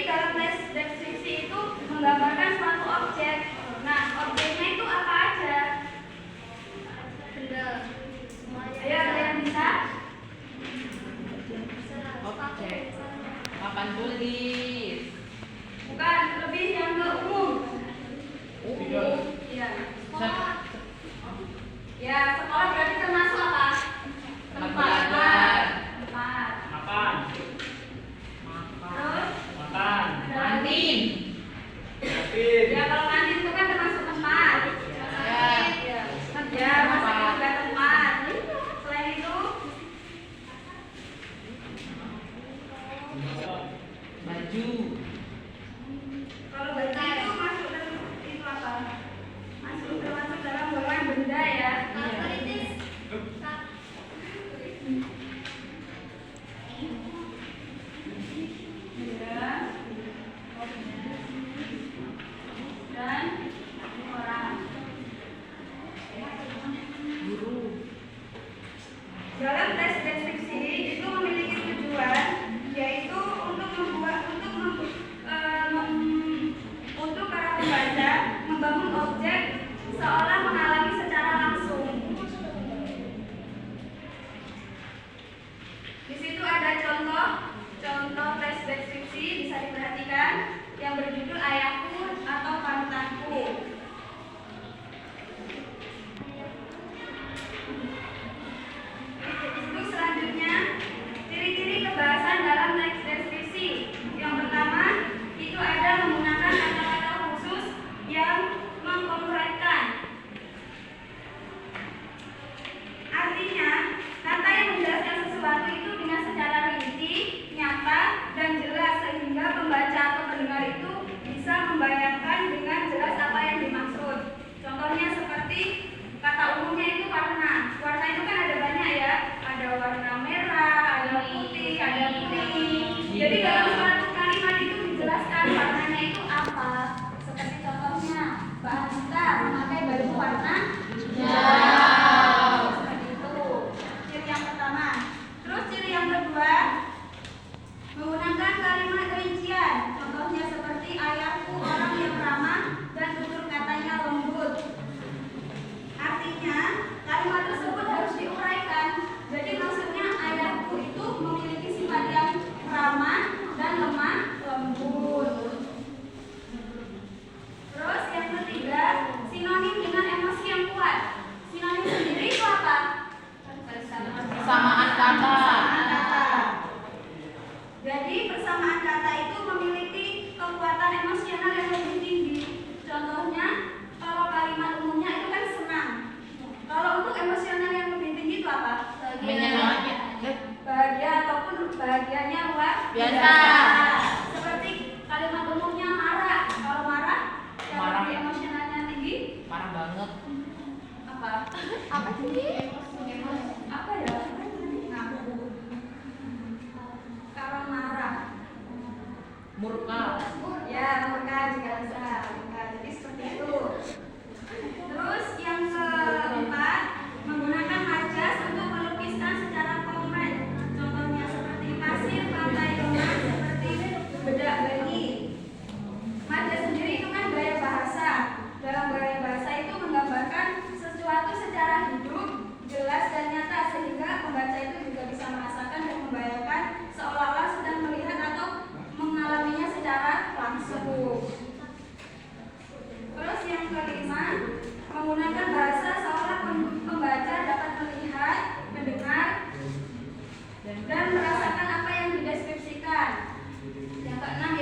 dalam deskripsi itu menggambarkan suatu objek. Nah, objeknya itu apa aja? Benda. Ayo, ada yang bisa? Objek. Papan tulis. Bukan, lebih yang ke umum. Umum. Iya. Ya, sekolah berarti termasuk apa? Tempat. Tempat. Makan. Terus? Makan. Kantin. Kantin. Ya, kalau kantin itu kan termasuk tempat. Ya. Ya, masuk juga tempat. Selain itu, Baju. kalau benda itu masuk dalam itu apa? Masuk termasuk dalam golongan benda ya. Benda dan orang. Guru. Dalam tes deskripsi itu memiliki tujuan yaitu untuk para pembaca membangun objek seolah mengalami secara langsung. Di situ ada contoh tes deskripsi bisa diperhatikan yang berjudul ayahku atau panutanku. Untuk selanjutnya, ciri-ciri kebahasan dalam teks deskripsi. Yang pertama, itu ada menggunakan kata-kata khusus yang mengkonkretkan. Artinya, kata yang menjelaskan sesuatu itu dengan secara rinci, nyata, dan jelas sehingga pembaca atau pendengar itu bisa membayangkan dengan jelas apa yang dimaksud. Contohnya seperti kata umumnya itu warna. Warna itu kan ada banyak ya. Ada warna merah, ada putih, ada kuning. Jadi dalam suatu kalimat itu dijelaskan warnanya itu apa. Seperti contohnya, Mbak Anita memakai baju warna hijau. Seperti itu. Ciri yang pertama. Terus ciri yang kedua, menggunakan kalimat rincian. Contohnya seperti ayahku orang yang ramah dan tutur katanya lembut. Artinya, kalimat tersebut harus diuraikan. Jadi maksudnya ayahku itu memiliki sifat yang ramah dan lemah lembut. Terus yang ketiga, sinonim dengan emosi yang kuat. Sinonim sendiri itu apa? Persamaan kata. Persamaan kata. Jadi persamaan kata itu memiliki kekuatan emosional yang lebih tinggi. Contohnya, kalau kalimat umumnya itu kan senang. Kalau untuk emosional yang lebih tinggi itu apa? Menyenangkan. Bahagia ataupun bahagianya luar Biasa. Seperti kalimat umumnya marah. Kalau marah, yang Marah. lebih emosionalnya tinggi Marah banget. apa? Apa sih? Apa ya? Kalau marah, Murka. ya murka juga bisa. Murka. Jadi seperti itu. Terus yang keempat, menggunakan majas untuk melukiskan secara konkret. Contohnya seperti pasir, pantai, rumah, seperti bedak bayi. Majas sendiri itu kan gaya bahasa. Dalam gaya bahasa itu menggambarkan sesuatu secara hidup, jelas dan nyata sehingga pembaca itu juga bisa merasakan dan membayangkan seolah-olah sedang melihat atau mengalaminya secara langsung. Terus yang kelima, menggunakan bahasa seolah pembaca dapat melihat, mendengar, dan merasakan apa yang dideskripsikan. Yang keenam